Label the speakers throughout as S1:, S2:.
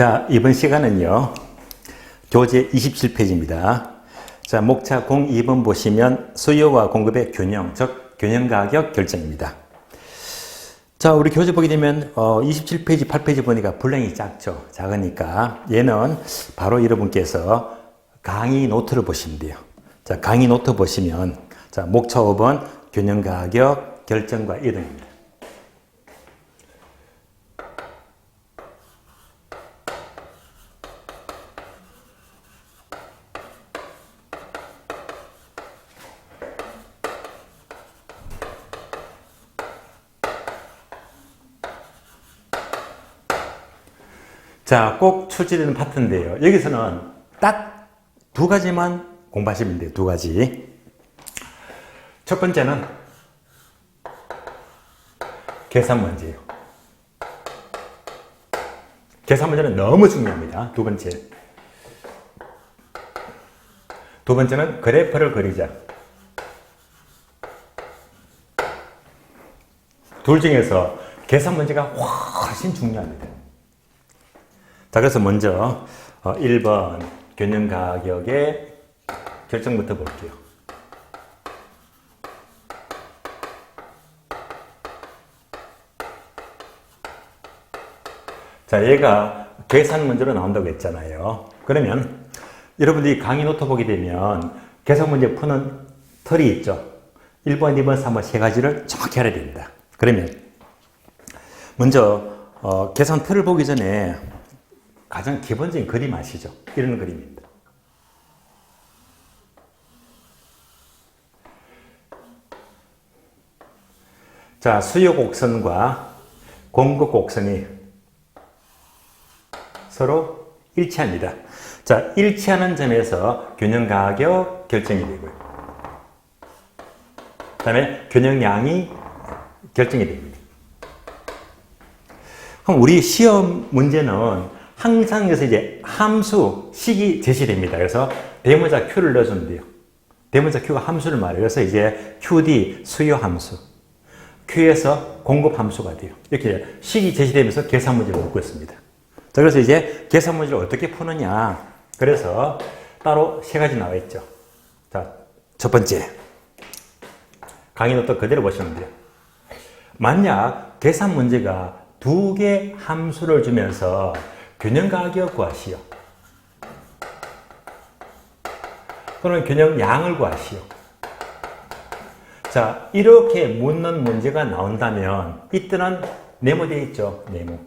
S1: 자, 이번 시간은요, 교재 27페이지입니다. 자, 목차 02번 보시면 수요와 공급의 균형, 즉 균형 가격 결정입니다. 자, 우리 교재 보게 되면 27페이지, 8페이지 보니까 분량이 작죠. 작으니까 얘는 바로 여러분께서 강의 노트를 보시면 돼요. 자, 강의 노트 보시면 자, 목차 5번 균형 가격 결정과 이등입니다. 자, 꼭 출제되는 파트인데요. 여기서는 딱 두 가지만 공부하시면 돼요. 두 가지. 첫 번째는 계산 문제예요. 계산 문제는 너무 중요합니다. 두 번째. 두 번째는 그래프를 그리자. 둘 중에서 계산 문제가 훨씬 중요합니다. 자, 그래서 먼저 1번 균형 가격의 결정부터 볼게요. 자, 얘가 계산 문제로 나온다고 했잖아요. 그러면 여러분들이 강의 노트 보게 되면 계산 문제 푸는 틀이 있죠. 1번, 2번, 3번 세 가지를 정확히 알아야 됩니다. 그러면 먼저 계산 틀을 보기 전에 가장 기본적인 그림 아시죠? 이런 그림입니다. 자, 수요 곡선과 공급 곡선이 서로 일치합니다. 자, 일치하는 점에서 균형 가격 결정이 되고요. 그 다음에 균형량이 결정이 됩니다. 그럼 우리 시험 문제는 항상 여기서 이제 함수, 식이 제시됩니다. 그래서 대문자 Q를 넣어주면 돼요. 대문자 Q가 함수를 말해요. 그래서 이제 QD 수요 함수, Q에서 공급 함수가 돼요. 이렇게 식이 제시되면서 계산 문제를 묻고 있습니다. 자, 그래서 이제 계산 문제를 어떻게 푸느냐. 그래서 따로 세 가지 나와 있죠. 자, 첫 번째. 강의 노트 그대로 보시면 돼요. 만약 계산 문제가 두 개 함수를 주면서 균형 가격 구하시오. 또는 균형량을 구하시오. 자, 이렇게 묻는 문제가 나온다면 이때는 네모되어 있죠. 네모.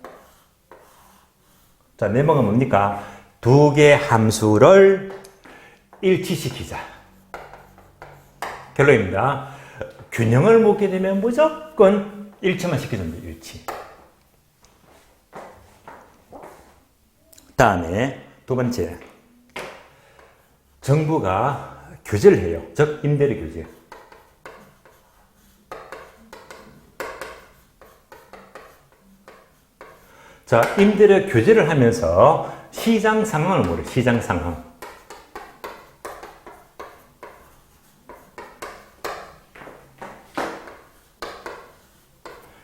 S1: 자, 네모가 뭡니까? 두 개 함수를 일치시키자. 결론입니다. 균형을 묻게 되면 무조건 일치만 시켜주면 돼요. 일치. 다음에 두 번째, 정부가 규제를 해요. 즉 임대료 규제. 자, 임대료 규제를 하면서 시장 상황을 모르요. 시장 상황.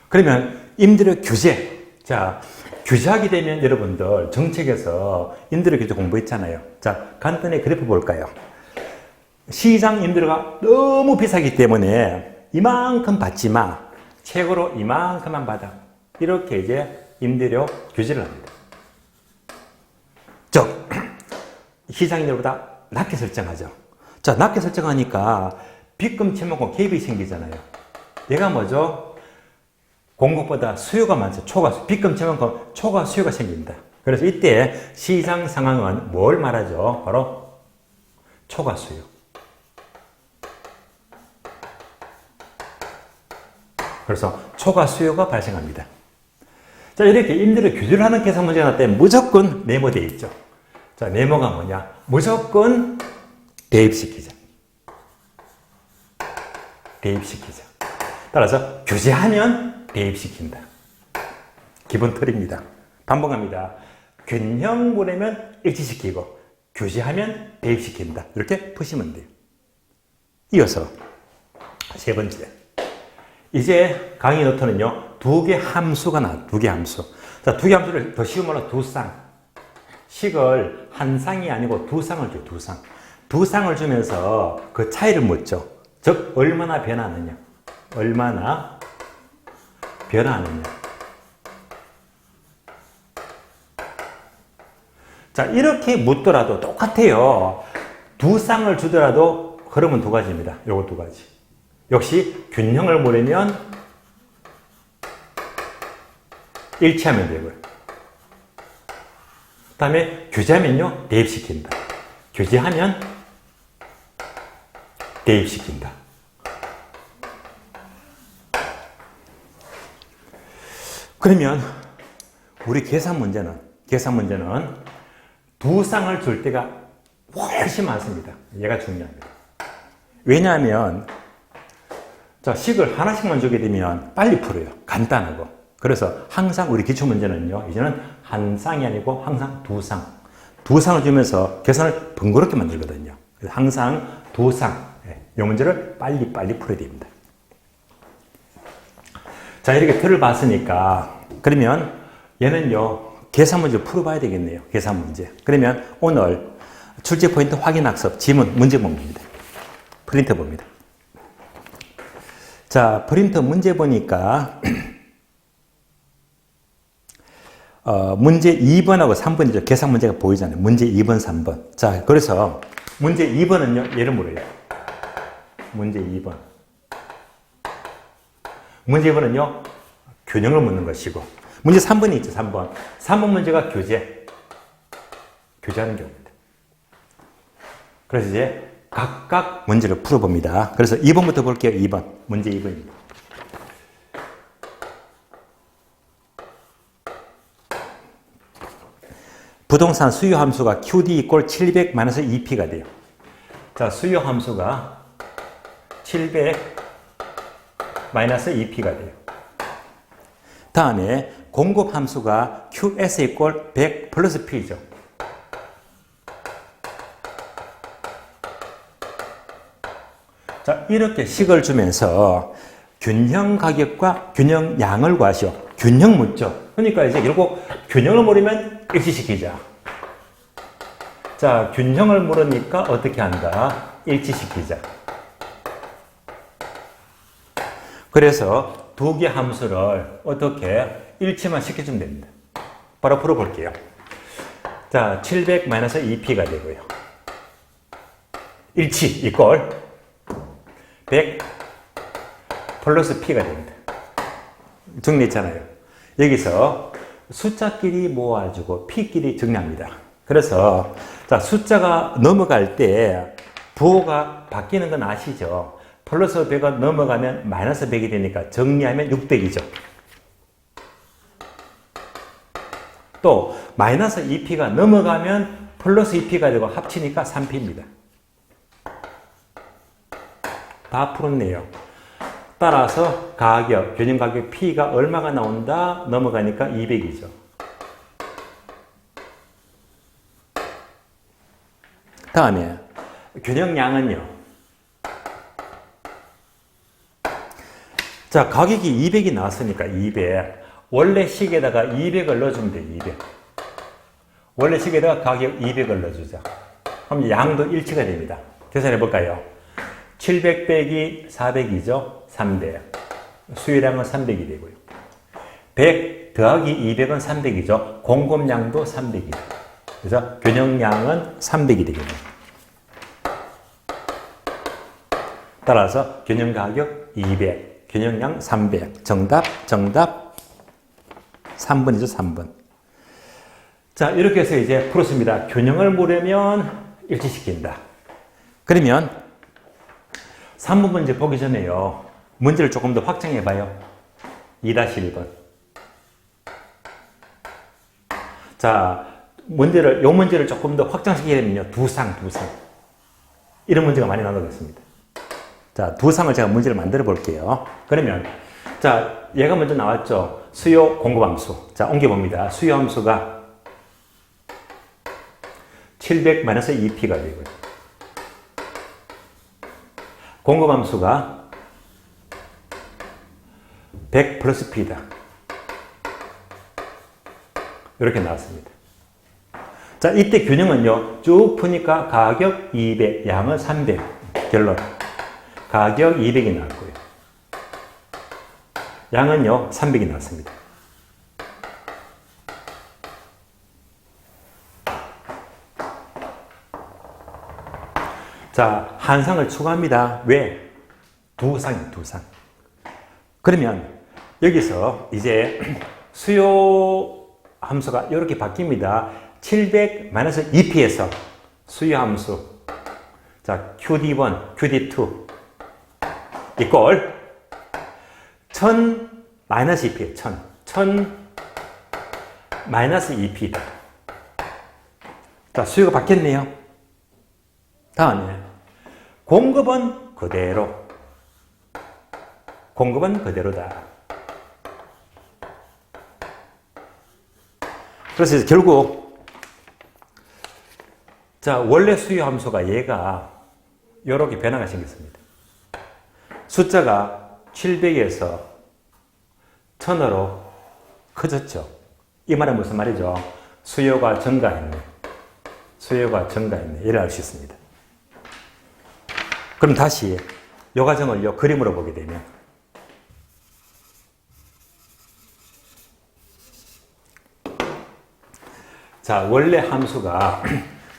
S1: 그러면 임대료 규제. 자, 규제하게 되면 여러분들 정책에서 임대료 규제 공부했잖아요. 자, 간단히 그래프 볼까요? 시장 임대료가 너무 비싸기 때문에 이만큼 받지 마. 최고로 이만큼만 받아. 이렇게 이제 임대료 규제를 합니다. 즉, 시장 임대료보다 낮게 설정하죠. 자, 낮게 설정하니까 빚금 채무권 갭이 생기잖아요. 얘가 뭐죠? 공급보다 수요가 많죠. 빚금 채무권 초과 수요가 생깁니다. 그래서 이때 시장 상황은 뭘 말하죠? 바로 초과 수요. 그래서 초과 수요가 발생합니다. 자, 이렇게 임대료 규제를 하는 계산 문제가 나올 때 무조건 네모되어 있죠. 자, 네모가 뭐냐? 무조건 대입시키자. 대입시키자. 따라서 규제하면 대입시킨다. 기본 틀입니다. 반복합니다. 균형 보내면 일치시키고 규제하면 대입시킨다. 이렇게 푸시면 돼요. 이어서 세 번째. 이제 강의 노트는요. 두 개 함수가 나와요. 두 개 함수. 자, 두 개 함수를 더 쉬운 말로 두 쌍. 식을 한 쌍이 아니고 두 쌍을 줘요. 두 쌍. 두 쌍을 주면서 그 차이를 묻죠. 즉 얼마나 변하느냐. 얼마나 변하느냐. 자, 이렇게 묻더라도 똑같아요. 두 쌍을 주더라도 흐름은 두 가지입니다. 요거 두 가지. 역시 균형을 물으면 일치하면 되고요. 그 다음에 교제하면요, 대입시킨다. 교제하면 대입시킨다. 그러면 우리 계산 문제는 두 쌍을 줄 때가 훨씬 많습니다. 얘가 중요합니다. 왜냐하면 자, 식을 하나씩만 주게 되면 빨리 풀어요. 간단하고. 그래서 항상 우리 기출문제는요, 이제는 한 쌍이 아니고 항상 두 쌍. 두 쌍을 주면서 계산을 번거롭게 만들거든요. 그래서 항상 두 쌍. 이 문제를 빨리 풀어야 됩니다. 자, 이렇게 틀을 봤으니까, 그러면 얘는요, 계산 문제 풀어봐야 되겠네요. 계산 문제. 그러면 오늘 출제 포인트 확인 학습 지문 문제 봅니다. 프린터 봅니다. 자, 프린터 문제 보니까 문제 2번하고 3번이죠. 계산 문제가 보이잖아요. 문제 2번, 3번. 자, 그래서 문제 2번은요, 얘를 물어요. 문제 2번. 문제 2번은요, 균형을 묻는 것이고, 문제 3번이 있죠, 3번. 3번 문제가 교제하는 경우입니다. 그래서 이제 각각 문제를 풀어봅니다. 그래서 2번부터 볼게요, 2번. 문제 2번입니다. 부동산 수요 함수가 QD 이꼴 700-2P가 돼요. 자, 수요 함수가 700-2P가 돼요. 다음에 공급 함수가 QS 이꼴 100 플러스 P죠. 자, 이렇게 식을 주면서 균형 가격과 균형 양을 구하시오. 균형 묻죠. 그러니까 이제 결국 균형을 물으면 일치시키자. 자, 균형을 물으니까 어떻게 한다? 일치시키자. 그래서 두 개 함수를 어떻게 일치만 시켜주면 됩니다. 바로 풀어볼게요. 자, 700-2P가 되고요. 일치 이꼴 100 플러스 P가 됩니다. 정리했잖아요. 여기서 숫자끼리 모아주고 P끼리 정리합니다. 그래서 자, 숫자가 넘어갈 때 부호가 바뀌는 건 아시죠? 플러스 100가 넘어가면 마이너스 100이 되니까 정리하면 600이죠. 또 마이너스 2P가 넘어가면 플러스 2P가 되고 합치니까 3P입니다. 다 풀었네요. 따라서 가격, 균형 가격 P가 얼마가 나온다? 넘어가니까 200이죠. 다음에 균형량은요. 자, 가격이 200이 나왔으니까 200. 원래 식에다가 200을 넣어주면 돼, 200. 원래 식에다가 가격 200을 넣어주자. 그럼 양도 일치가 됩니다. 계산해 볼까요? 700 빼기 400이죠? 300. 수요량은 300이 되고요. 100 더하기 200은 300이죠? 공급량도 300이죠. 그래서 균형량은 300이 되겠네요. 따라서 균형 가격 200, 균형량 300. 정답 3번이죠, 3번. 자, 이렇게 해서 이제 풀었습니다. 균형을 물으면 일치시킨다. 그러면 3번 문제 보기 전에요. 문제를 조금 더 확장해 봐요. 2-1번. 자, 요 문제를 조금 더 확장시키려면요. 두 쌍. 이런 문제가 많이 나오겠습니다. 자, 두 쌍을 제가 문제를 만들어 볼게요. 그러면, 자, 얘가 먼저 나왔죠. 수요 공급함수. 자, 옮겨봅니다. 수요 함수가 700-2P가 되고요. 공급함수가 100 플러스 P다. 이렇게 나왔습니다. 자, 이때 균형은요, 쭉 푸니까 가격 200, 양은 300. 결론. 가격 200이 나왔고요. 양은요, 300이 나왔습니다. 자, 한 상을 추가합니다. 왜? 두 상. 그러면 여기서 이제 수요 함수가 이렇게 바뀝니다. 700 2p에서 수요 함수. 자, QD1, QD2 이꼴 1000 2p, 1000 2p다. 자, 수요가 바뀌었네요. 다음에 공급은 그대로. 공급은 그대로다. 그래서 결국 자, 원래 수요 함수가 얘가 이렇게 변화가 생겼습니다. 숫자가 700에서 1000으로 커졌죠. 이 말은 무슨 말이죠? 수요가 증가했네. 수요가 증가했네. 이를 알 수 있습니다. 그럼 다시 이 과정을 그림으로 보게 되면 자, 원래 함수가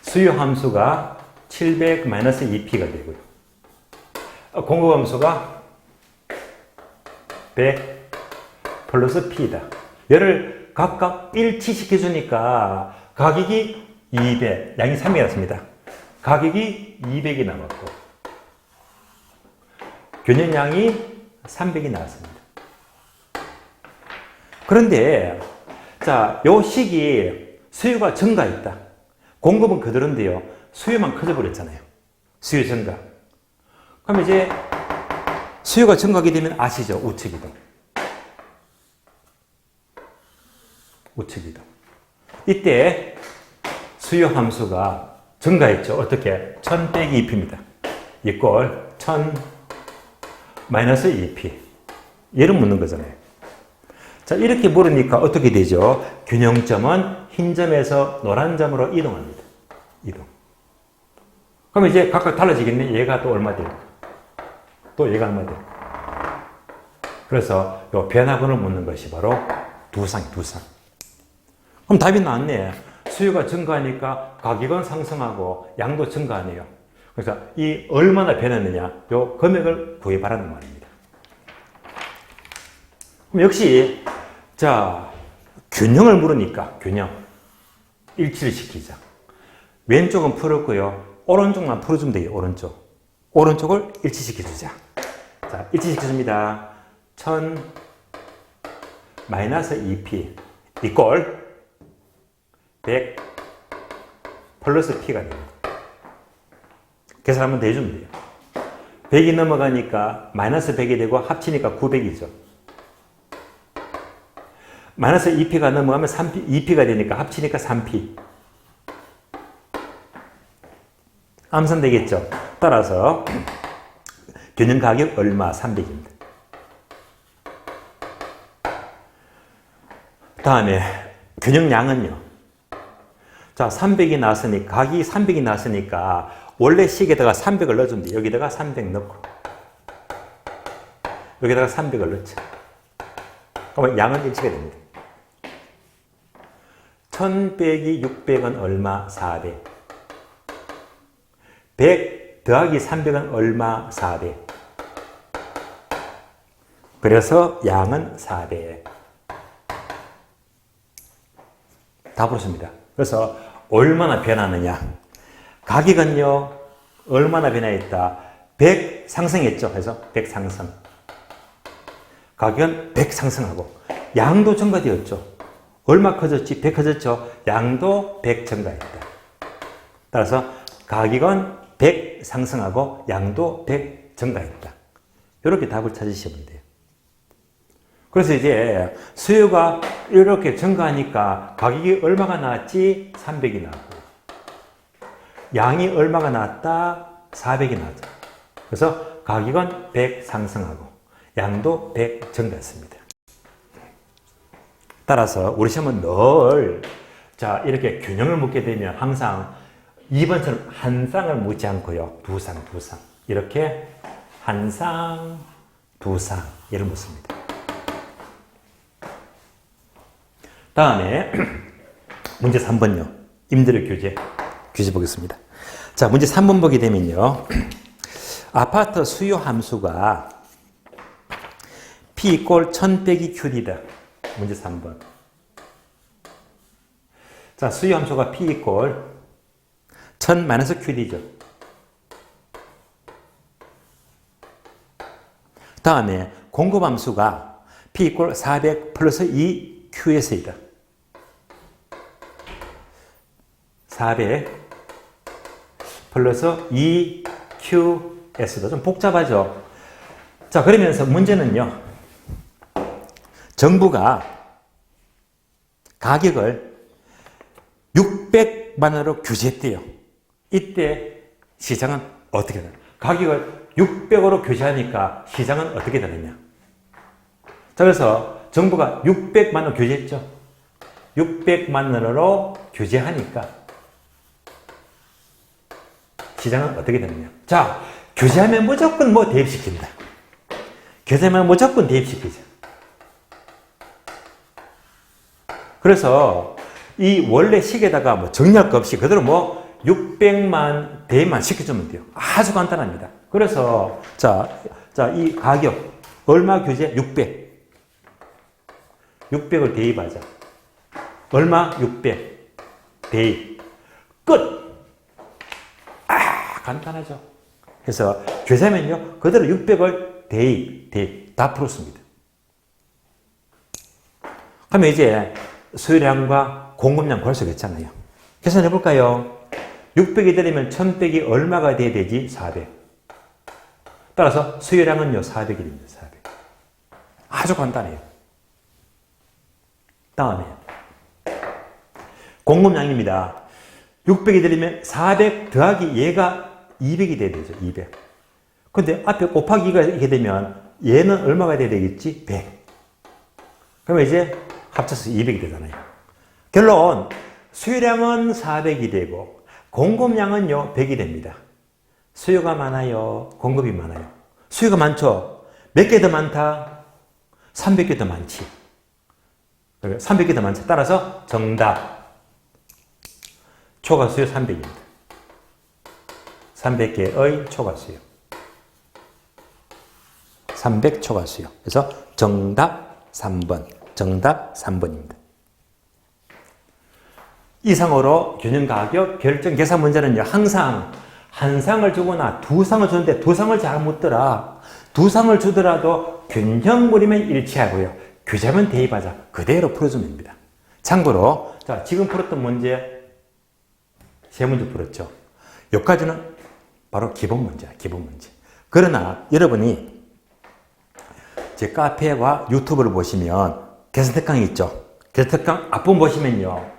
S1: 수요 함수가 700 2p가 되고요. 공급 함수가 100 플러스 p다. 얘를 각각 일치시켜 주니까 가격이 200, 양이 300이 났습니다. 가격이 200이 남았고 균형량이 300이 나왔습니다. 그런데 자, 요 시기 수요가 증가했다. 공급은 그대로인데요. 수요만 커져버렸잖아요. 수요 증가. 그럼 이제 수요가 증가하게 되면 아시죠? 우측이동. 우측이동. 이때 수요 함수가 증가했죠. 어떻게? 1000 빼기 2p입니다. 이꼴 1000 마이너스 2p. 얘를 묻는 거잖아요. 자, 이렇게 물으니까 어떻게 되죠? 균형점은 흰 점에서 노란 점으로 이동합니다. 이동. 그럼 이제 각각 달라지겠네. 얘가 또 얼마 돼요? 또 얘가 얼마 돼요? 그래서 요 변화근을 묻는 것이 바로 두 상. 그럼 답이 나왔네. 수요가 증가하니까 가격은 상승하고 양도 증가하네요. 그래서 이 얼마나 변했느냐, 요 금액을 구해봐라는 말입니다. 그럼 역시 자, 균형을 물으니까 균형 일치를 시키자. 왼쪽은 풀었고요. 오른쪽만 풀어주면 돼요. 오른쪽을 일치시켜주자. 자, 일치시켜줍니다. 1000 마이너스 2p 이꼴 100 플러스 p가 됩니다. 계산 한번 더 해주면 돼요. 100이 넘어가니까 마이너스 100이 되고 합치니까 900이죠. 마이너스 2p가 넘어가면 3p, 2p가 되니까 합치니까 3p. 암산되겠죠? 따라서 균형 가격 얼마? 300입니다. 다음에 균형량은요. 자, 300이 나왔으니까, 가격이 300이 나왔으니까 원래 식에다가 300을 넣어주면 돼요. 여기다가 300 넣고 여기다가 300을 넣자. 그러면 양은 일치가 됩니다. 1000 빼기 600은 얼마? 400. 100 더하기 300은 얼마? 400. 그래서 양은 400. 다 풀었습니다. 그래서 얼마나 변하느냐. 가격은요, 얼마나 변화했다. 100 상승했죠. 그래서 100 상승. 가격은 100 상승하고, 양도 증가되었죠. 얼마 커졌지? 100 커졌죠. 양도 100 증가했다. 따라서 가격은 100 상승하고, 양도 100 증가했다. 이렇게 답을 찾으시면 돼요. 그래서 이제 수요가 이렇게 증가하니까 가격이 얼마가 나왔지? 300이 나왔고, 양이 얼마가 나왔다? 400이 나왔죠. 그래서 가격은 100 상승하고 양도 100 증가했습니다. 따라서 우리 시험은 늘 자, 이렇게 균형을 묻게 되면 항상 2번처럼 한 쌍을 묻지 않고요. 두 쌍. 이렇게 한 쌍, 두 쌍. 이를 묻습니다. 다음에 문제 3번요. 임대료 규제 보겠습니다. 자, 문제 3번 보게 되면요. 아파트 수요 함수가 P = 1000 빼기 QD다. 문제 3번. 자, 수요 함수가 P = 1000 마이너스 QD죠. 다음에 공급 함수가 P = 400 플러스 2QS이다. 400 플러스 2QS다. 좀 복잡하죠? 자, 그러면서 문제는요. 정부가 가격을 600만 원으로 규제했대요. 이때 시장은 어떻게 되나? 가격을 600으로 규제하니까 시장은 어떻게 되느냐? 자, 그래서 정부가 600만 원 규제했죠. 600만 원으로 규제하니까 시장은 어떻게 되느냐? 자, 규제하면 무조건 뭐 대입시킨다. 규제하면 무조건 대입시키죠. 그래서 이 원래 식에다가 뭐 정리할 거 없이 그대로 뭐 600만 대입만 시켜주면 돼요. 아주 간단합니다. 그래서 자, 이 가격 얼마 규제? 600. 600을 대입하자. 얼마? 600. 대입. 끝! 간단하죠. 그래서 계산하면요. 그대로 600을 대입 다 풀었습니다. 그러면 이제 수요량과 공급량 구할 수 있잖아요. 계산해 볼까요? 600이 되려면 1000 빼기 얼마가 돼야 되지? 400. 따라서 수요량은요. 400이 됩니다. 400. 아주 간단해요. 다음에 공급량입니다. 600이 되려면 400 더하기 얘가 200이 돼야 되죠. 200. 근데 앞에 곱하기가 이렇게 되면 얘는 얼마가 돼야 되겠지? 100. 그러면 이제 합쳐서 200이 되잖아요. 결론 수요량은 400이 되고 공급량은요 100이 됩니다. 수요가 많아요? 공급이 많아요? 수요가 많죠? 몇 개 더 많다? 300개 더 많지. 300개 더 많지. 따라서 정답. 초과수요 300입니다. 300개의 초과수요. 300 초과수요. 그래서 정답 3번. 정답 3번입니다. 이상으로 균형가격 결정 계산 문제는요. 항상 한 쌍을 주거나 두 쌍을 주는데 두 쌍을 잘 묻더라. 두 쌍을 주더라도 균형물이면 일치하고요. 규제면 대입하자. 그대로 풀어주면 됩니다. 참고로 자, 지금 풀었던 문제 세 문제 풀었죠. 여기까지는 바로 기본 문제야. 기본 문제. 그러나 여러분이 제 카페와 유튜브를 보시면 계산 특강이 있죠. 계산 특강 앞부분 보시면요.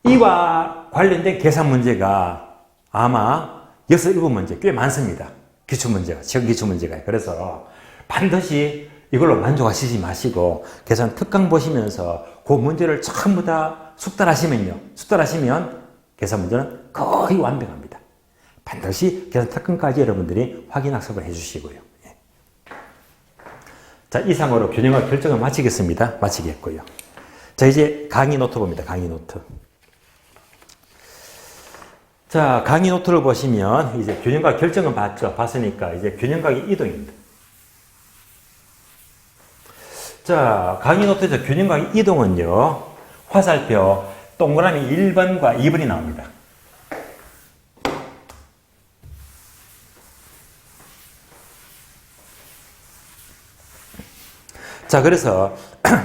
S1: 이와 관련된 계산 문제가 아마 6, 7문제 꽤 많습니다. 기출문제가, 지역 기출문제가. 그래서 반드시 이걸로 만족하시지 마시고 계산 특강 보시면서 그 문제를 전부 다 숙달하시면 계산 문제는 거의 완벽합니다. 반드시 계산 특강까지 여러분들이 확인 학습을 해주시고요. 예. 자, 이상으로 균형과 결정을 마치겠습니다. 마치겠고요. 자, 이제 강의 노트 봅니다. 강의 노트. 자, 강의 노트를 보시면 이제 균형과 결정은 봤으니까 이제 균형각의 이동입니다. 자, 강의 노트에서 균형각의 이동은요. 화살표 동그라미 1번과 2번이 나옵니다. 자, 그래서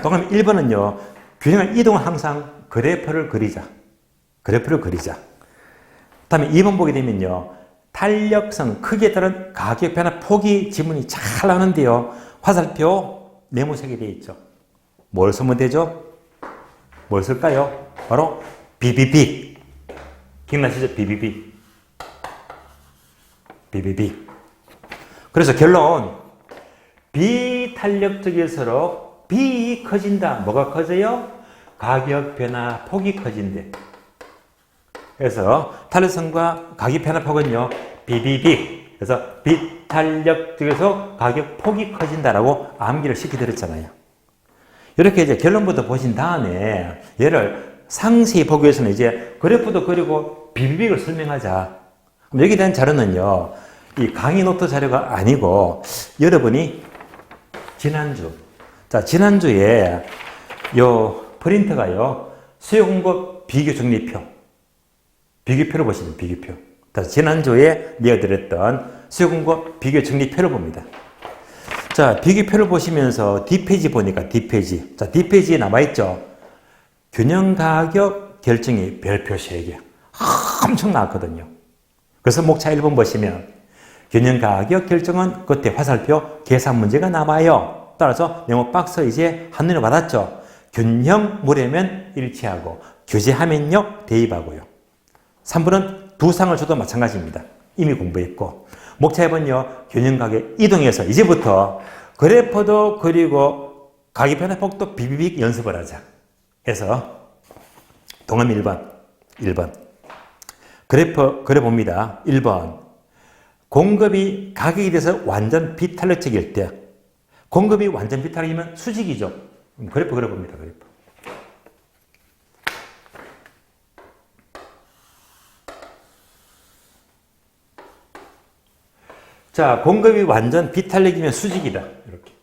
S1: 동그라미 1번은요. 균형의 이동은 항상 그래프를 그리자. 그래프를 그리자. 다음에 2번 보게 되면요. 탄력성, 크기에 따른 가격 변화 폭이 지문이 잘 나오는데요. 화살표 네모색이 되어 있죠. 뭘 쓰면 되죠? 뭘 쓸까요? 바로 BBB. 기억나시죠? BBB. BBB. 그래서 결론. 비탄력적일수록 B 커진다. 뭐가 커져요? 가격 변화 폭이 커진대. 그래서 탄력성과 가격 변화 폭은요, 비비빅. 그래서 비탄력 쪽에서 가격 폭이 커진다라고 암기를 시켜드렸잖아요. 이렇게 이제 결론부터 보신 다음에 얘를 상세히 보기 위해서는 이제 그래프도 그리고 비비빅을 설명하자. 여기에 대한 자료는요, 이 강의 노트 자료가 아니고 여러분이 지난주에 요 프린트가요, 수요 공급 비교 정리표. 비교표를 보시면 비교표. 지난주에 내어드렸던 수요 공급 비교 정리표를 봅니다. 자, 비교표를 보시면서 뒷페이지 보니까 뒷페이지. 자, 뒷페이지에 남아있죠. 균형 가격 결정이 별표 3개. 엄청 나왔거든요. 그래서 목차 1번 보시면 균형 가격 결정은 끝에 화살표 계산 문제가 남아요. 따라서 영어 박스 이제 한눈에 받았죠. 균형물이면 일치하고 교제하면요 대입하고요. 3번은 두 상을 줘도 마찬가지입니다. 이미 공부했고 목차 2번요 균형 가격 이동해서 이제부터 그래프도 그리고 가격 변화 폭도 비비빅 연습을 하자 해서 동암 1번 그래프 그려봅니다. 1번 공급이 가격에 대해서 완전 비탄력적일 때 공급이 완전 비탄력이면 수직이죠. 그래프 그려봅니다. 그래프. 자, 공급이 완전 비탄력이면 수직이다. 이렇게.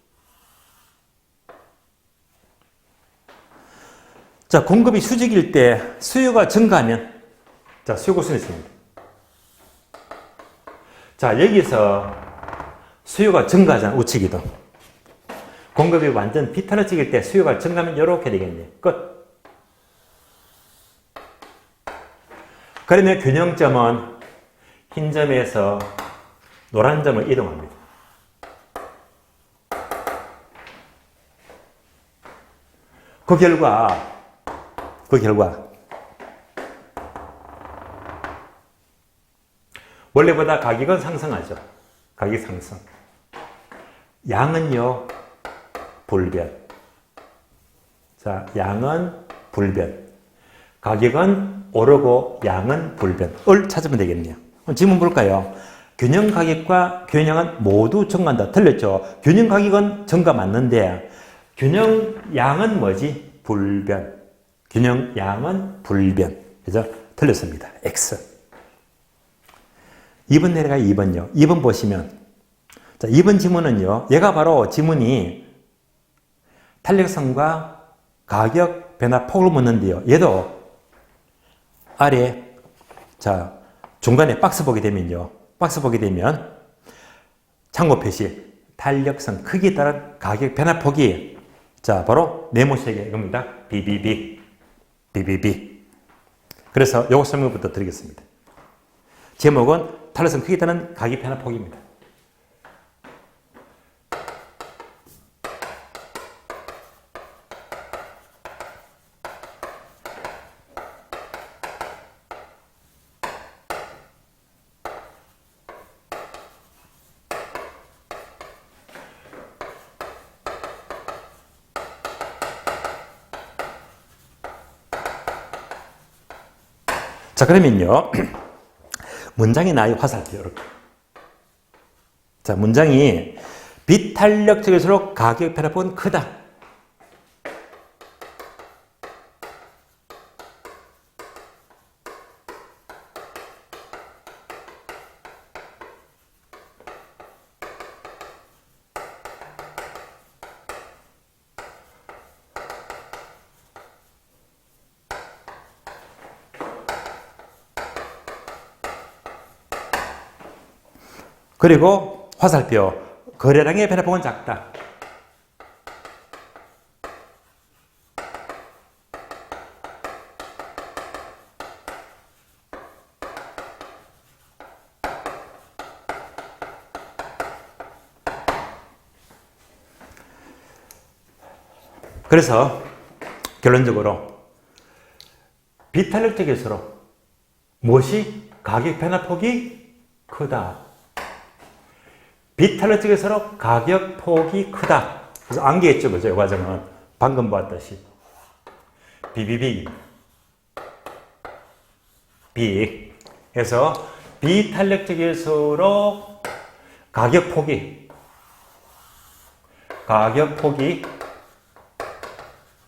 S1: 자, 공급이 수직일 때 수요가 증가하면 자, 수요 고수는 있습니다. 자, 여기서 수요가 증가하잖아. 우측이동. 공급이 완전 비탄력적일 때 수요가 증가하면 이렇게 되겠네요. 끝. 그러면 균형점은 흰 점에서 노란 점을 이동합니다. 그 결과 원래보다 가격은 상승하죠. 가격 상승. 양은요, 불변. 자, 양은 불변. 가격은 오르고 양은 불변. 을 찾으면 되겠네요. 그럼 질문 볼까요? 균형 가격과 균형은 모두 증가한다. 틀렸죠? 균형 가격은 증가 맞는데 균형 양은 뭐지? 불변. 균형 양은 불변. 그래서 틀렸습니다. X. 2번 내려가요. 2번요. 2번 보시면 자, 2번 지문은요. 얘가 바로 지문이 탄력성과 가격 변화 폭을 묻는데요. 얘도 아래 자 중간에 박스 보게 되면요. 박스 보게 되면 참고 표시 탄력성 크기에 따른 가격 변화 폭이 자 바로 네모색의 이겁니다. BBB. 그래서 요거 설명부터 드리겠습니다. 제목은 탄력성 크기에 따른 가격 변화 폭입니다. 자, 그러면요. 문장이 나와요. 화살표. 이렇게. 자, 문장이 비탄력적일수록 가격 변화폭은 크다. 그리고 화살표, 거래량의 변화폭은 작다. 그래서 결론적으로 비탄력적일수록 무엇이 가격 변화폭이 크다. 비탄력적일수록 가격폭이 크다. 그래서 암기했죠. 그죠? 이 과정은. 방금 봤듯이. 비비비. 비. 그래서 비탄력적일수록 가격폭이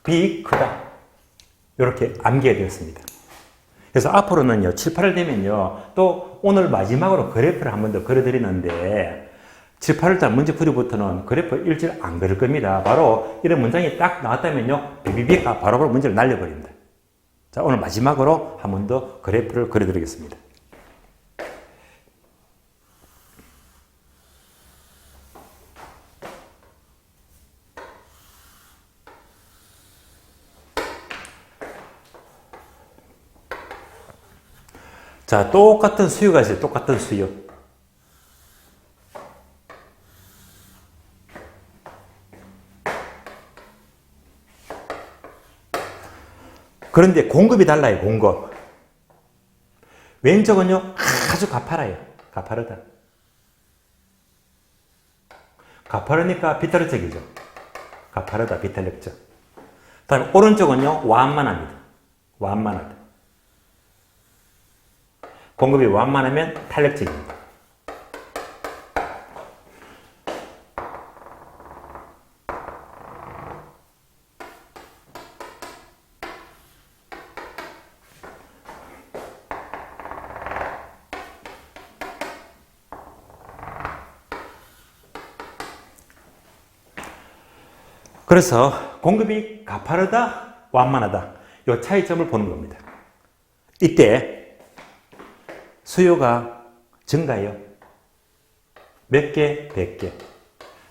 S1: 비 크다. 이렇게 암기가 되었습니다. 그래서 앞으로는요, 7, 8월 되면요, 또 오늘 마지막으로 그래프를 한 번 더 그려드리는데, 7, 8월달 문제 풀이부터는 그래프 일절 안 그릴 겁니다. 바로 이런 문장이 딱 나왔다면요, 비비비가 바로바로 문제를 날려버립니다. 자, 오늘 마지막으로 한 번 더 그래프를 그려드리겠습니다. 자, 똑같은 수요가 있어요. 똑같은 수요. 그런데 공급이 달라요. 공급. 왼쪽은요, 아주 가파라요. 가파르다. 가파르니까 비탄력적이죠. 가파르다, 비탄력적. 다음에 오른쪽은요, 완만합니다. 완만하다. 공급이 완만하면 탄력적입니다. 그래서 공급이 가파르다, 완만하다. 이 차이점을 보는 겁니다. 이때 수요가 증가해요. 몇 개? 100개.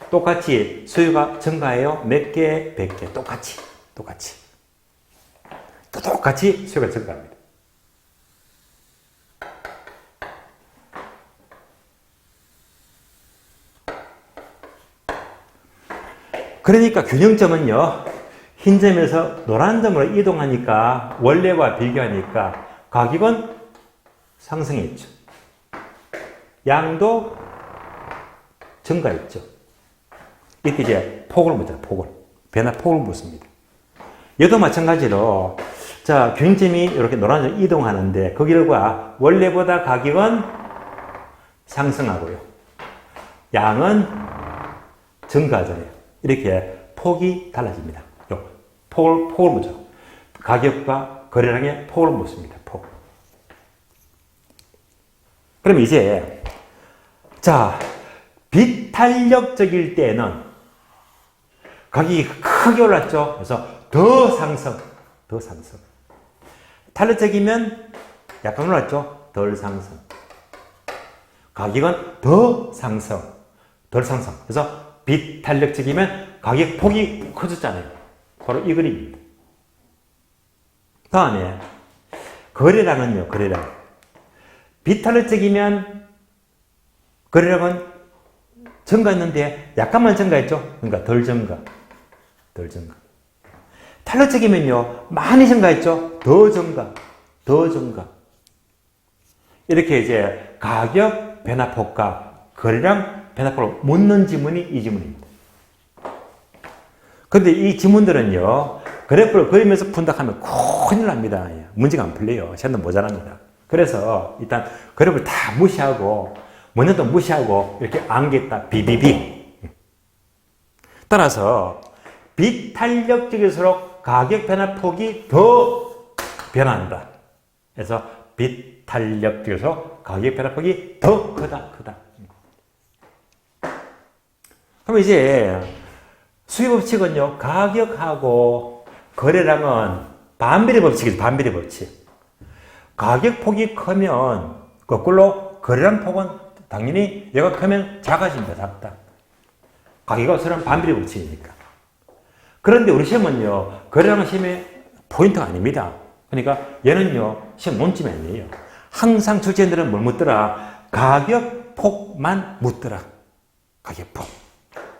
S1: 똑같이 수요가 증가해요. 몇 개? 100개. 똑같이. 똑같이 수요가 증가합니다. 그러니까 균형점은요, 흰 점에서 노란 점으로 이동하니까, 원래와 비교하니까 가격은 상승했죠. 양도 증가했죠. 이때 이제 폭을 묻죠. 변화폭을 묻습니다. 얘도 마찬가지로, 자, 균형점이 이렇게 노란 점으로 이동하는데, 그 결과 원래보다 가격은 상승하고요. 양은 증가하잖아요. 이렇게 폭이 달라집니다. 폭을 묻죠. 가격과 거래량의 폭을 묻습니다. 폭. 그럼 이제, 자, 비탄력적일 때는 가격이 크게 올랐죠. 그래서 더 상승. 탄력적이면 약간 올랐죠. 덜 상승. 가격은 더 상승. 덜 상승. 그래서 비탄력적이면 가격 폭이 커졌잖아요. 바로 이 그림입니다. 다음에 거래량은요. 거래량. 비탄력적이면 거래량은 증가했는데 약간만 증가했죠. 그러니까 덜 증가. 탄력적이면요. 많이 증가했죠. 더 증가. 이렇게 이제 가격 변화폭과 거래량 변화폭을 묻는 지문이 이 지문입니다. 그런데 이 지문들은요, 그래프를 그리면서 푼다 하면 큰일 납니다. 문제가 안 풀려요. 시간도 모자랍니다. 그래서 일단 그래프를 다 무시하고, 먼저도 무시하고, 이렇게 암기했다. 비비비. 따라서, 비탄력적일수록 가격 변화폭이 더 변한다. 그래서, 비탄력적일수록 가격 변화폭이 더 크다. 그럼 이제 수요 법칙은요, 가격하고 거래량은 반비례 법칙이죠. 반비례 법칙. 가격 폭이 크면 거꾸로 거래량 폭은 당연히 얘가 크면 작아집니다. 작다. 가격과 수량 반비례 법칙이니까. 그런데 우리 시험은요, 거래량은 시험의 포인트가 아닙니다. 그러니까 얘는요, 시험 논점이 아니에요. 항상 출제인들은 뭘 묻더라? 가격 폭만 묻더라. 가격 폭.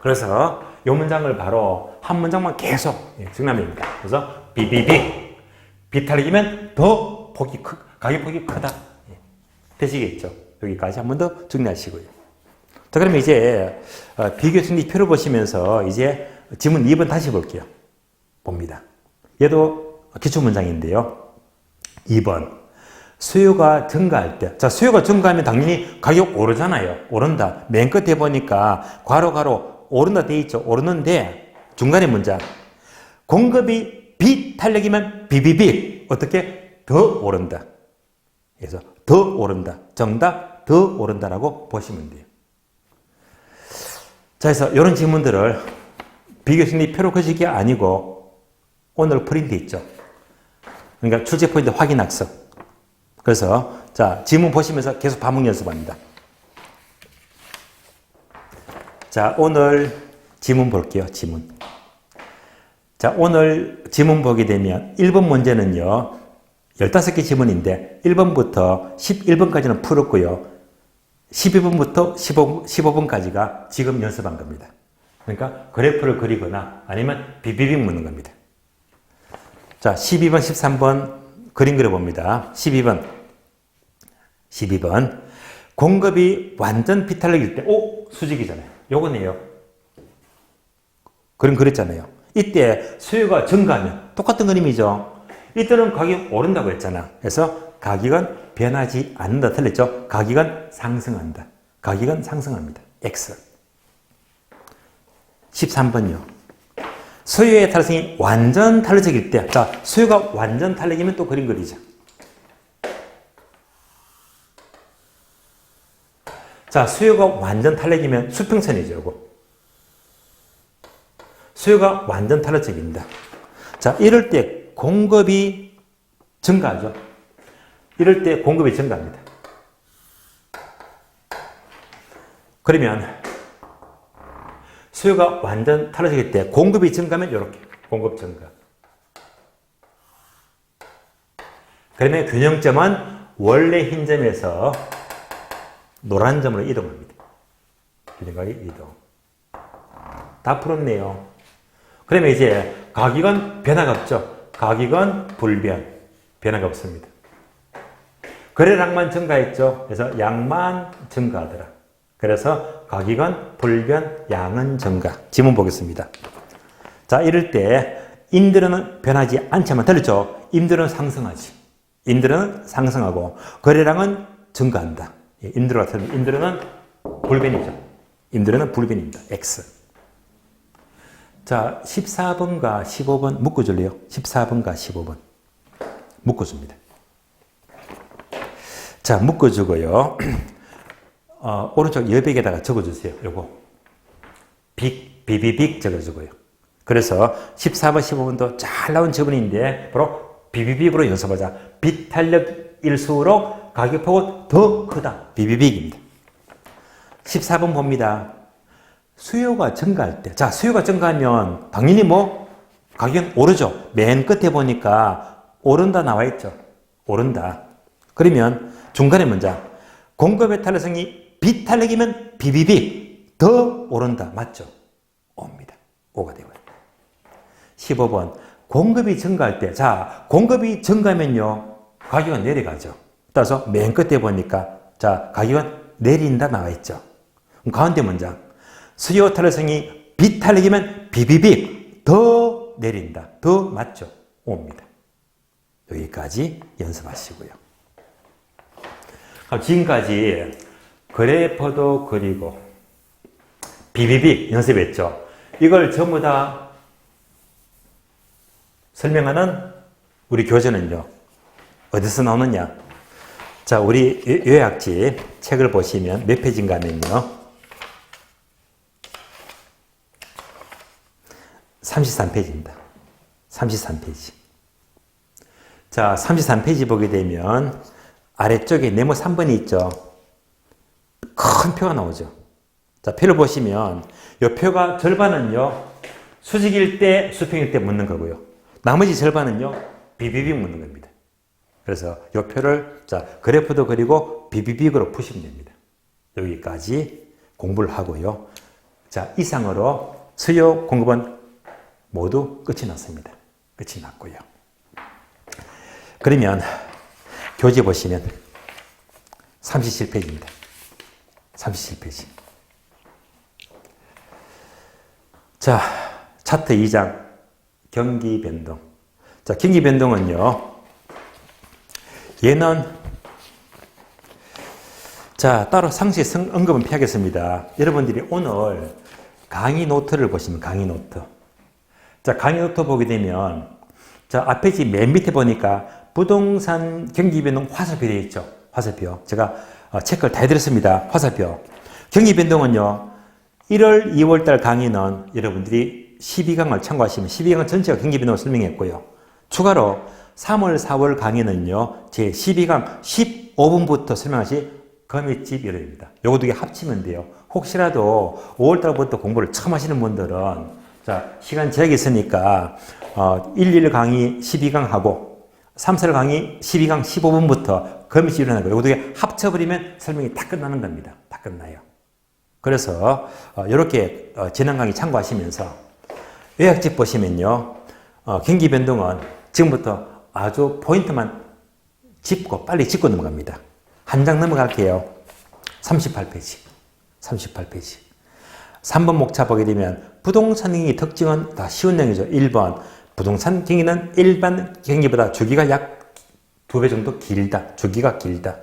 S1: 그래서 이 문장을 바로 한 문장만 계속 정리합니다. 그래서 비비비. 비탄력이면 더 가격 폭이 크다. 되시겠죠? 여기까지 한 번 더 정리하시고요. 자, 그러면 이제 비교 승리표를 보시면서 이제 지문 2번 다시 볼게요. 봅니다. 얘도 기출문장인데요. 2번. 수요가 증가할 때. 자, 수요가 증가하면 당연히 가격 오르잖아요. 오른다. 맨 끝에 보니까 괄호 오른다 돼 있죠. 오르는데 중간에 문장. 공급이 비탄력이면 비비빅. 어떻게? 더 오른다. 그래서 더 오른다. 정답 더 오른다라고 보시면 돼요. 자, 그래서 이런 질문들을 비교심리 표로 그식이 아니고 오늘 프린트 있죠. 그러니까 출제 포인트 확인 학습. 그래서 자, 지문 보시면서 계속 반복 연습합니다. 자, 오늘 지문 볼게요. 지문. 자, 오늘 지문 보게 되면 1번 문제는요. 15개 지문인데 1번부터 11번까지는 풀었고요. 12번부터 15번까지가 지금 연습한 겁니다. 그러니까 그래프를 그리거나 아니면 비비빅 묻는 겁니다. 자, 12번, 13번 그림 그려봅니다. 12번. 공급이 완전 비탄력일 때, 수직이잖아요. 요거네요. 그림 그렸잖아요. 이때 수요가 증가하면 똑같은 그림이죠. 이때는 가격이 오른다고 했잖아. 그래서 가격은 변하지 않는다. 틀렸죠? 가격은 상승한다. 가격은 상승합니다. X. 13번요. 수요의 탄력성이 완전 탄력적일 때, 자, 수요가 완전 탄력이면 또 그림 그리자. 자, 수요가 완전 탄력이면 수평선이죠, 이거. 수요가 완전 탄력적입니다. 자, 이럴 때 공급이 증가하죠. 이럴 때 공급이 증가합니다. 그러면 수요가 완전 탄력적일 때 공급이 증가하면 이렇게 공급 증가. 그러면 균형점은 원래 흰 점에서 노란 점으로 이동합니다. 균형각이 이동. 다 풀었네요. 그러면 이제 가격은 변화가 없죠. 가격은 불변. 변화가 없습니다. 거래량만 증가했죠. 그래서 양만 증가하더라. 그래서 가격은 불변, 양은 증가. 지문 보겠습니다. 자, 이럴 때 임대료는 변하지 않지만 들렸죠? 임대료는 상승하지. 임대료는 상승하고 거래량은 증가한다. 임대료 같은 임대료는 불변이죠. 임대료는 불변입니다. X. 자, 14번과 15번 묶어줄래요? 14번과 15번. 묶어줍니다. 자, 묶어주고요. 오른쪽 여백에다가 적어주세요. 요거. 비비빅 적어주고요. 그래서 14번, 15번도 잘 나온 지문인데, 바로 비비빅으로 연습하자. 비탄력일수록 가격폭은 더 크다. 비비빅입니다. 14번 봅니다. 수요가 증가할 때. 자, 수요가 증가하면 당연히 가격은 오르죠. 맨 끝에 보니까 오른다 나와 있죠. 오른다. 그러면 중간에 문장. 공급의 탄력성이 비탄력이면 비비빅. 더 오른다. 맞죠? 옵니다. 5가 되고요. 15번. 공급이 증가할 때. 자, 공급이 증가하면요. 가격은 내려가죠. 따라서 맨 끝에 보니까 자, 가격은 내린다 나와 있죠. 가운데 문장. 수요 탄력성이 비탄력이면 비비빅. 더 내린다. 더 맞죠? 옵니다. 여기까지 연습하시고요. 지금까지 그래퍼도 그리고 비비빅 연습했죠. 이걸 전부 다 설명하는 우리 교재는요. 어디서 나오느냐? 자, 우리 요약집 책을 보시면 몇 페이지인가 하면요. 33페이지입니다. 33페이지. 자, 33페이지 보게 되면 아래쪽에 네모 3번이 있죠. 큰 표가 나오죠. 자, 표를 보시면 이 표가 절반은요. 수직일 때, 수평일 때 묻는 거고요. 나머지 절반은요. 비비빅 묻는 겁니다. 그래서 이 표를 자, 그래프도 그리고 비비빅으로 푸시면 됩니다. 여기까지 공부를 하고요. 자, 이상으로 수요 공급은 모두 끝이 났습니다. 끝이 났고요. 그러면 교재 보시면 37페이지입니다. 37페이지. 자, 차트 2장 경기 변동. 자, 경기 변동은요. 얘는 자, 따로 상시 언급은 피하겠습니다. 여러분들이 오늘 강의 노트를 보시면 강의 노트. 자, 강의 노트 보게 되면 자, 앞에 맨 밑에 보니까 부동산 경기 변동 화살표 되어 있죠. 화살표. 제가 체크를 다 해드렸습니다. 화살표. 경기 변동은요. 1월, 2월달 강의는 여러분들이 12강을 참고하시면 12강 전체가 경기 변동을 설명했고요. 추가로 3월, 4월 강의는요. 제 12강 15분부터 설명하시 거밋집 여름입니다. 요거 두 개 합치면 돼요. 혹시라도 5월달부터 공부를 처음 하시는 분들은 자, 시간 제약이 있으니까 1, 강의 12강 하고 3, 4월 강의 12강 15분부터 거밋집 일어나는 거예요. 요거 두 개 합쳐버리면 설명이 다 끝나는 겁니다. 다 끝나요. 그래서 이렇게 지난 강의 참고하시면서 요약집 보시면요. 경기 변동은 지금부터 아주 포인트만 짚고 빨리 짚고 넘어갑니다. 한 장 넘어갈게요. 38페이지. 38페이지. 3번 목차 보게 되면 부동산 경기 특징은 다 쉬운 내용이죠. 1번 부동산 경기는 일반 경기보다 주기가 약 2배 정도 길다. 주기가 길다.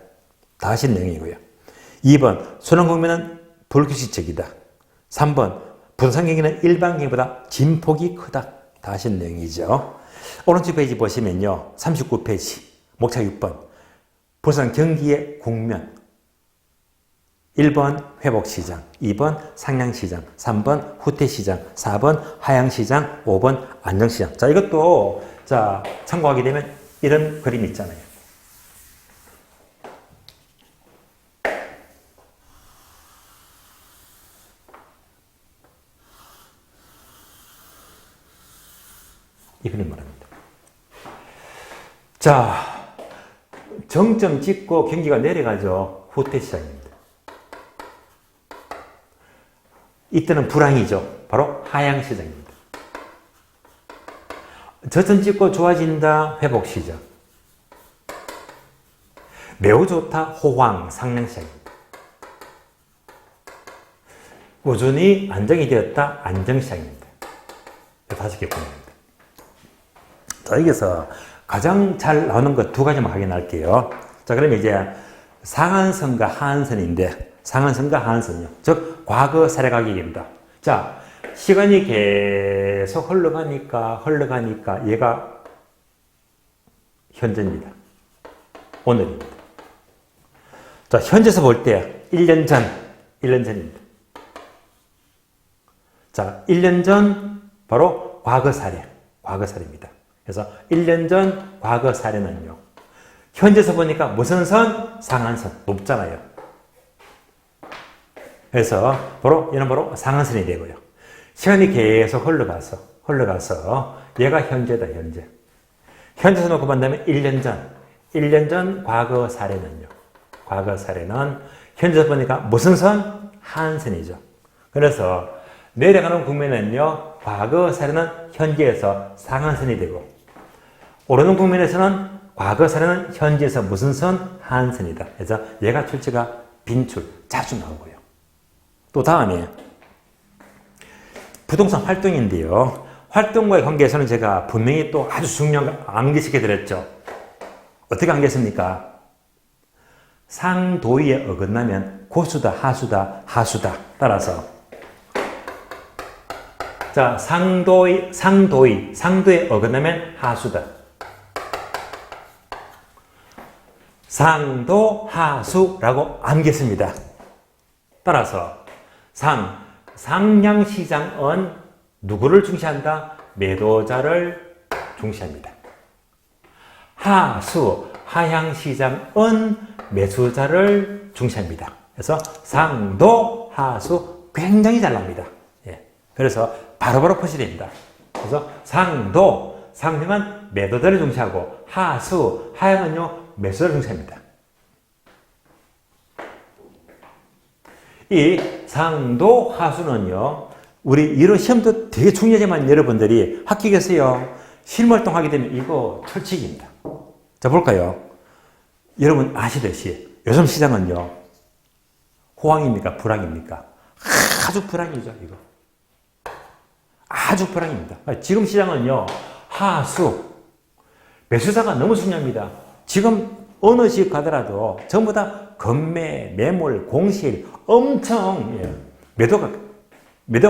S1: 다 하신 내용이고요. 2번 순환 국면은 불규칙적이다. 3번 부동산 경기는 일반 경기보다 진폭이 크다. 다 하신 내용이죠. 오른쪽 페이지 보시면요. 39페이지 목차 6번 부동산 경기의 국면 1번 회복시장, 2번 상향시장, 3번 후퇴시장, 4번 하향시장, 5번 안정시장. 자, 이것도 자 참고하게 되면 이런 그림이 있잖아요. 이 그림 말합니다. 자, 정점 찍고 경기가 내려가죠. 후퇴시장입니다. 이때는 불황이죠. 바로 하향시장입니다. 저점 찍고 좋아진다. 회복시장. 매우 좋다. 호황. 상향시장입니다. 꾸준히 안정이 되었다. 안정시장입니다. 5개 보입니다. 자, 여기서 가장 잘 나오는 것 2가지만 확인할게요. 자, 그러면 이제 상한선과 하한선인데, 상한선과 하한선이요. 즉, 과거 사례 가격입니다. 자, 시간이 계속 흘러가니까 얘가 현재입니다. 오늘입니다. 자, 현재에서 볼 때 1년 전입니다. 자, 1년 전 바로 과거 사례입니다. 그래서 1년 전 과거 사례는요. 현재에서 보니까 무슨 선? 상한선. 높잖아요. 그래서 얘는 바로 상한선이 되고요. 시간이 계속 흘러가서 얘가 현재다, 현재. 현재에서 놓고 본다면 1년 전 과거 사례는요. 과거 사례는 현재에서 보니까 무슨 선? 하한선이죠. 그래서 내려가는 국면은요. 과거 사례는 현재에서 상한선이 되고 오르는 국면에서는 과거 사례는 현재에서 무슨 선? 하한선이다. 그래서 얘가 출처가 빈출 자주 나오고요. 또 다음에 부동산 활동인데요. 활동과의 관계에서는 제가 분명히 또 아주 중요한 걸 암기시켜 드렸죠. 어떻게 암기했습니까? 상도의에 어긋나면 고수다, 하수다, 하수다. 따라서 자, 상도에 어긋나면 하수다. 상도, 하수라고 암기했습니다. 따라서 상향시장은 누구를 중시한다? 매도자를 중시합니다. 하향시장은 매수자를 중시합니다. 그래서 상도, 하수 굉장히 잘 나옵니다. 예. 그래서 바로바로 표시됩니다. 그래서 상향은 매도자를 중시하고 하향은요 매수자를 중시합니다. 이 상도, 하수는요 우리 이런 시험도 되게 중요하지만 여러분들이 합격해서요 실무활동 하게 되면 이거 철칙입니다. 자, 볼까요? 여러분 아시듯이 요즘 시장은요 호황입니까? 불황입니까? 아주 불황이죠, 이거. 아주 불황입니다. 지금 시장은요 하수, 매수자가 너무 중요합니다. 지금 어느 집 가더라도 전부 다 건매, 매물, 공실 엄청 매도가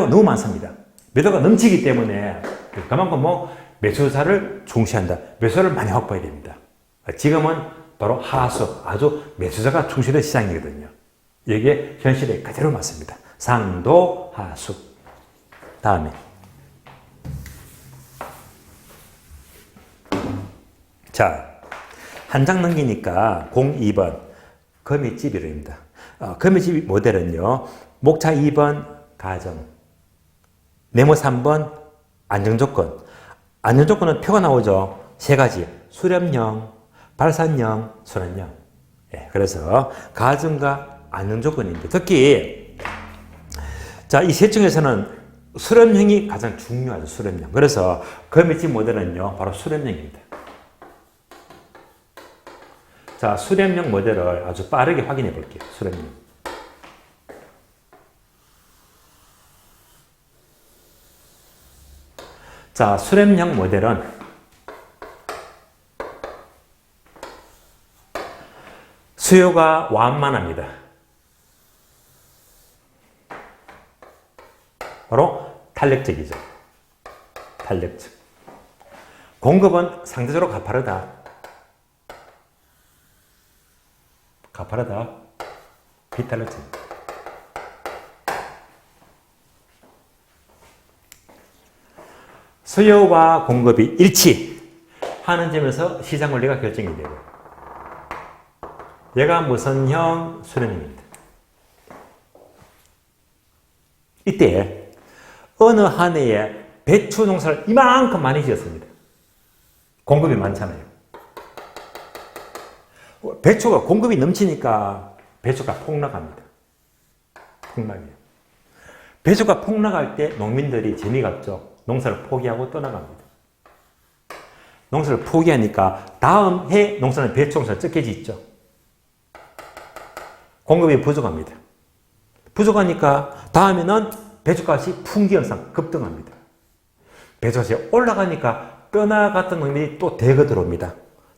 S1: 너무 많습니다. 매도가 넘치기 때문에 그만큼 뭐 매수자를 중시한다. 매수를 많이 확보해야 됩니다. 지금은 바로 하수, 아주 매수자가 충실한 시장이거든요. 이게 현실에 그대로 맞습니다. 상도, 하수. 다음에 자, 한 장 넘기니까 02번 거미집 이름입니다. 거미집 모델은요. 목차 2번 가정, 네모 3번 안정조건. 안정조건은 표가 나오죠. 세 가지. 수렴형, 발산형, 순환형. 그래서 가정과 안정조건입니다. 특히 자, 이 셋 중에서는 수렴형이 가장 중요하죠. 수렴형. 그래서 거미집 모델은요. 바로 수렴형입니다. 자, 수렴형 모델을 아주 빠르게 확인해 볼게요. 수렴형. 자, 수렴형 모델은 수요가 완만합니다. 바로 탄력적이죠. 탄력적. 공급은 상대적으로 가파르다. 가파르다. 비탄력적. 수요와 공급이 일치하는 점에서 시장 원리가 결정이 되고, 얘가 무슨 형? 수렴형입니다. 이때 어느 한 해에 배추 농사를 이만큼 많이 지었습니다. 공급이 많잖아요. 배추가 공급이 넘치니까 배추가 폭락합니다. 폭락이에요. 배추가 폭락할 때 농민들이 재미가 없죠. 농사를 포기하고 떠나갑니다. 농사를 포기하니까 다음 해 농사는 배추 농사가 적게 짓죠. 공급이 부족합니다. 부족하니까 다음에는 배추값이 풍기현상 급등합니다. 배추값이 올라가니까 떠나갔던 농민이 또 대거 들어옵니다.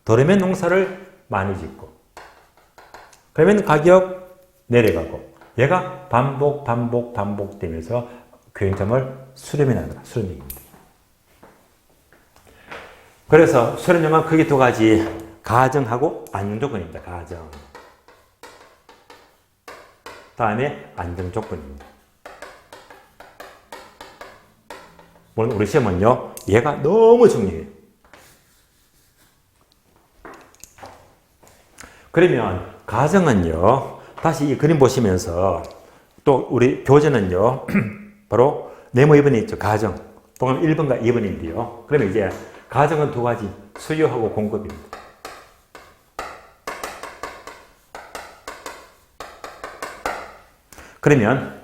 S1: 들어오면 농사를 많이 짓고, 그러면 가격 내려가고, 얘가 반복되면서 교행점을 수렴해 나가라. 수렴형입니다. 그래서 수렴형은 크게 두 가지, 가정하고 안정조건입니다. 가정. 다음에 안정조건입니다. 물론 우리 시험은요, 얘가 너무 중요해요. 그러면 가정은요, 다시 이 그림 보시면서 또 우리 교재는요, 바로 네모 2번에 있죠. 가정. 보면 1번과 2번인데요. 그러면 이제 가정은 두 가지, 수요하고 공급입니다. 그러면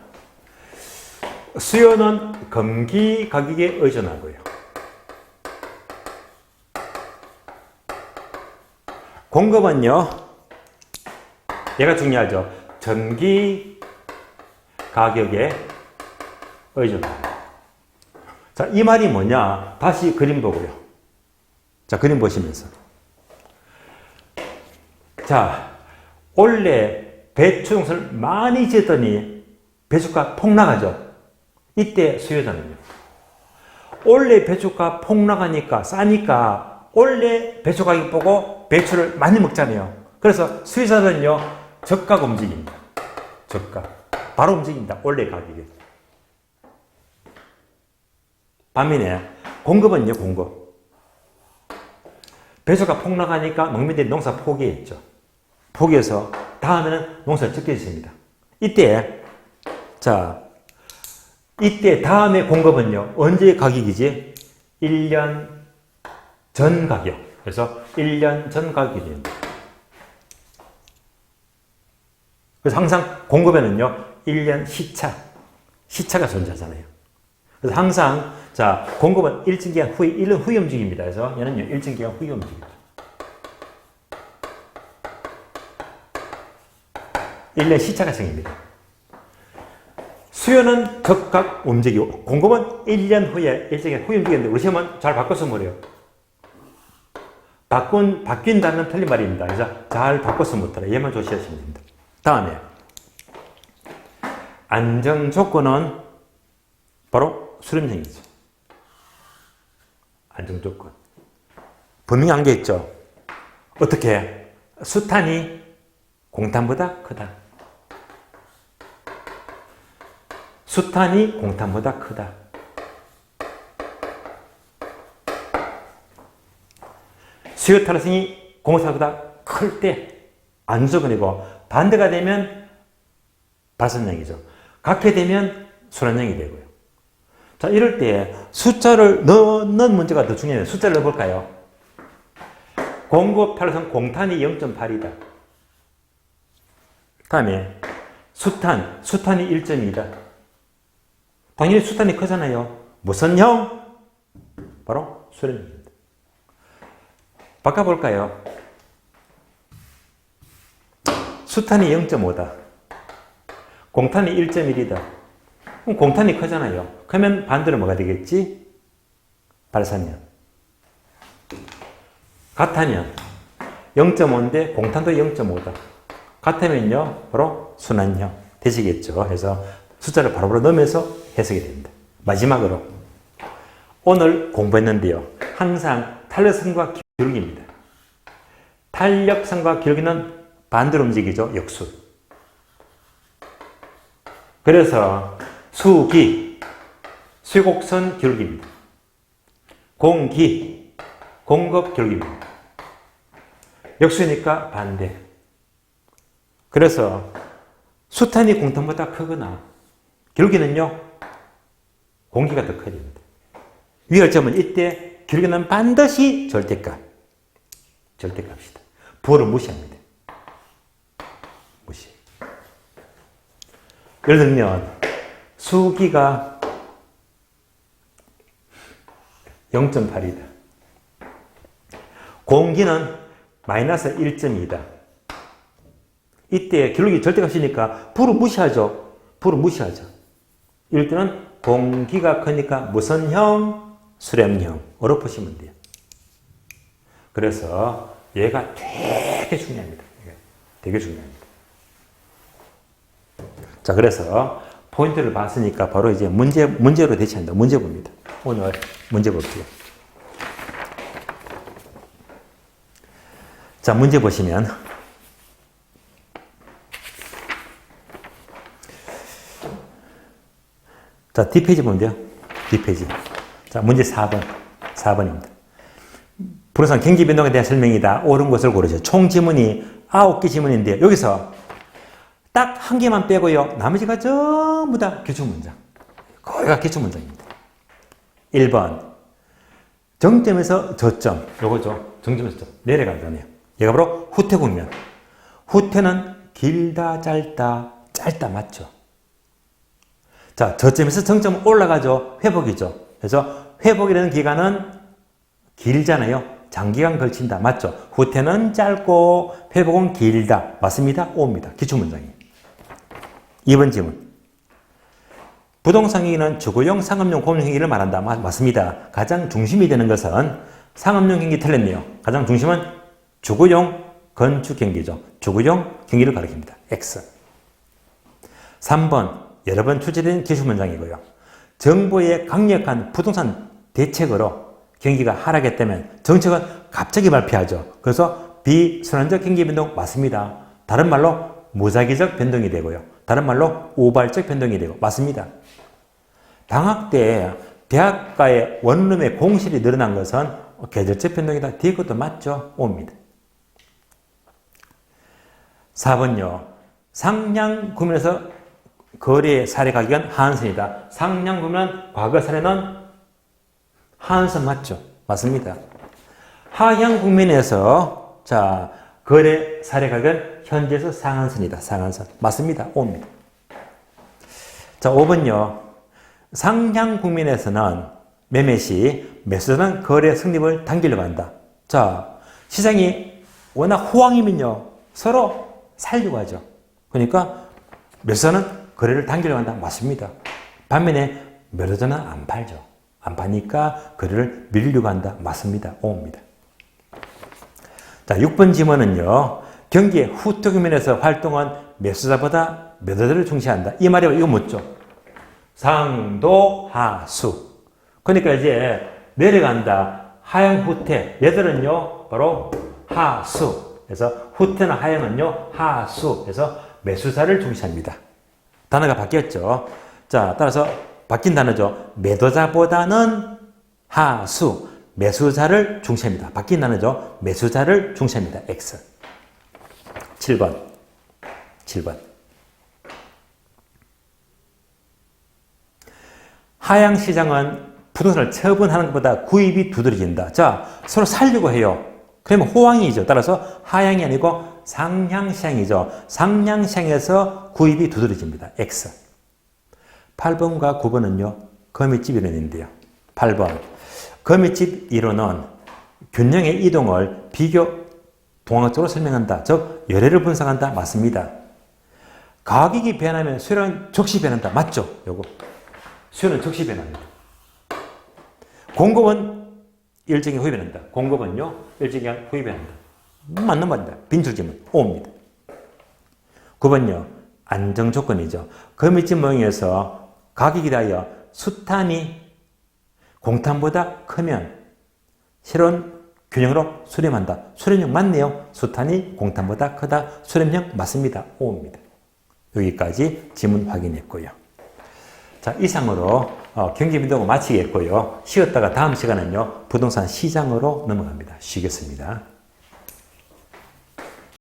S1: 수요는 금기 가격에 의존하고요. 공급은요, 얘가 중요하죠. 전기 가격에 의존합니다. 자, 이 말이 뭐냐? 다시 그림 보고요. 자, 그림 보시면서. 자, 원래 배추 농사를 많이 지었더니 배추가 폭락하죠. 이때 수요자는요. 원래 배추가 폭락하니까 싸니까 원래 배추 가격 보고 배추를 많이 먹잖아요. 그래서 수요자는요, 저가가 움직입니다. 저가. 바로 움직입니다. 원래 가격에. 반면에 공급은요, 공급. 배추가 폭락하니까 농민들이 농사 포기했죠. 포기해서 다음에는 농사를 적게 짓습니다. 이때, 자, 이때 다음에 공급은요, 언제 가격이지? 1년 전 가격. 그래서 1년 전 가격이 됩니다. 그래서 항상 공급에는요, 1년 시차가 존재하잖아요. 그래서 항상, 자, 공급은 일정 기간 후에, 1년 후에 움직입니다. 그래서 얘는요, 일정 기간 후에 움직입니다. 1년 시차가 생깁니다. 수요는 적각 움직이고, 공급은 1년 후에, 일정 기간 후에 움직이는데, 우리 시험은 잘 바꿔서 뭐래요? 바뀐다는 틀린 말입니다. 그래서 잘 바꿔서 못하라. 얘만 조심하시면 됩니다. 다음에 안정 조건은 바로 수렴형이죠. 안정 조건. 분명한 게 있죠. 어떻게? 수탄이 공탄보다 크다. 수탄이 공탄보다 크다. 수요 탄력성이 공사보다 클 때 안정조건이고, 반대가 되면 발산량이죠. 같게 되면 순환량이 되고요. 자, 이럴 때 숫자를 넣는 문제가 더 중요해요. 숫자를 넣어볼까요? 공급 탄력성 공탄이 0.8이다. 다음에 수탄이 1.2다. 당연히 수탄이 크잖아요. 무슨 형? 바로 수렴형입니다. 바꿔볼까요? 수탄이 0.5다. 공탄이 1.1이다. 그럼 공탄이 크잖아요. 그러면 반대로 뭐가 되겠지? 발산량. 같으면 0.5인데 공탄도 0.5다. 같으면요, 바로 순환형 되시겠죠. 그래서 숫자를 바로바로 넣으면서 해석이 됩니다. 마지막으로 오늘 공부했는데요. 항상 탄력성과 기울기입니다. 탄력성과 기울기는 반대로 움직이죠. 역수. 그래서 수기, 수곡선 기울기입니다. 공기, 공급 기울기입니다. 역수니까 반대. 그래서 수탄이 공탄보다 크거나 기울기는요, 공기가 더 커야 됩니다. 위할 점은 이때 기울기는 반드시 절대값. 절대값이다. 부호를 무시합니다. 무시. 예를 들면 수기가 0.8이다. 공기는 마이너스 1.2다. 이때 기울기 절대값이니까 부호를 무시하죠. 부호를 무시하죠. 이럴 때는 공기가 크니까 무슨 형? 수렴형으로 보시면 돼요. 그래서 얘가 되게 중요합니다. 되게 중요합니다. 자, 그래서 포인트를 봤으니까 바로 이제 문제로 대체한다. 문제 봅니다. 오늘 문제 볼게요. 자, 문제 보시면 자, 뒷페이지 보면 돼요. 뒷페이지. 자, 문제 4번. 4번입니다. 불어선 경기 변동에 대한 설명이다. 옳은 것을 고르죠. 총 지문이 9개 지문인데 여기서 딱 한 개만 빼고요. 나머지가 전부 다 기출문장. 거기가 기출문장입니다. 1번. 정점에서 저점. 요거죠. 정점에서 저점. 내려가잖아요. 얘가 바로 후퇴 국면. 후퇴는 길다, 짧다, 짧다 맞죠? 자, 저점에서 정점 올라가죠. 회복이죠. 그래서 회복이라는 기간은 길잖아요. 장기간 걸친다. 맞죠? 후퇴는 짧고 회복은 길다. 맞습니다? O입니다. 기출문장이. 2번 질문. 부동산 경기는 주거용, 상업용, 공용 경기를 말한다. 맞습니다. 가장 중심이 되는 것은 상업용 경기 틀렸네요. 가장 중심은 주거용 건축 경기죠. 주거용 경기를 가리킵니다. X. 3번. 여러 번 출제된 기술문장이고요. 정부의 강력한 부동산 대책으로 경기가 하락했다면 정책은 갑자기 발표하죠. 그래서 비순환적 경기 변동 맞습니다. 다른 말로 무작위적 변동이 되고요. 다른 말로 우발적 변동이 되고 맞습니다. 방학 때 대학가의 원룸의 공실이 늘어난 것은 계절적 변동이다. 뒤에 것도 맞죠? O입니다. 4번요. 상량 구면에서 거래 사례 가격은 하한선이다. 상량 구면 과거 사례는 하한선 맞죠? 맞습니다. 하향 국면에서 자 거래 사례 가격은 현재에서 상한선이다. 상한선 맞습니다. O입니다. 자 5번요. 상향 국면에서는 매매 시 매수자는 거래 성립을 당기려고 한다. 자 시장이 워낙 호황이면요 서로 살려고 하죠. 그러니까 매수자는 거래를 당기려고 한다. 맞습니다. 반면에 매도자는 안 팔죠. 안 파니까 거래를 밀려고 한다. 맞습니다. O입니다. 자, 6번 지문은요. 경기의 후토 국면에서 활동한 매수자보다 매도자를 중시한다. 이 말이 이거 묻죠. 상도 하수. 그러니까 이제 내려간다. 하향 후퇴. 얘들은요. 바로 하수. 그래서 후퇴나 하향은요. 하수. 그래서 매수자를 중시합니다. 단어가 바뀌었죠. 자, 따라서 바뀐 단어죠. 매도자보다는 하수. 매수자를 중시합니다. 바뀐 단어죠. 매수자를 중시합니다. X. 7번. 하향시장은 부동산을 처분하는 것보다 구입이 두드러진다. 자, 서로 살려고 해요. 그러면 호황이죠. 따라서 하향이 아니고 상향시장이죠. 상향시장에서 구입이 두드러집니다. X. 8번과 9번은요. 거미집 이론인데요. 8번. 거미집 이론은 균형의 이동을 비교 동학적으로 설명한다. 즉 열애를 분석한다. 맞습니다. 가격이 변하면 수요는 즉시 변한다. 맞죠? 요거. 수요는 즉시 변합니다. 공급은 일정히 후에 변한다. 공급은요. 일정히 후에 변한다. 맞는 말입니다. 빈출지문 5입니다. 9번요. 안정 조건이죠. 거미집 모형에서 가격에 대하여 수탄이 공탄보다 크면 실온 균형으로 수렴한다. 수렴형 맞네요. 수탄이 공탄보다 크다. 수렴형 맞습니다. 5입니다. 여기까지 지문 확인했고요. 자, 이상으로 경기민도고 마치겠고요. 쉬었다가 다음 시간은요. 부동산 시장으로 넘어갑니다. 쉬겠습니다.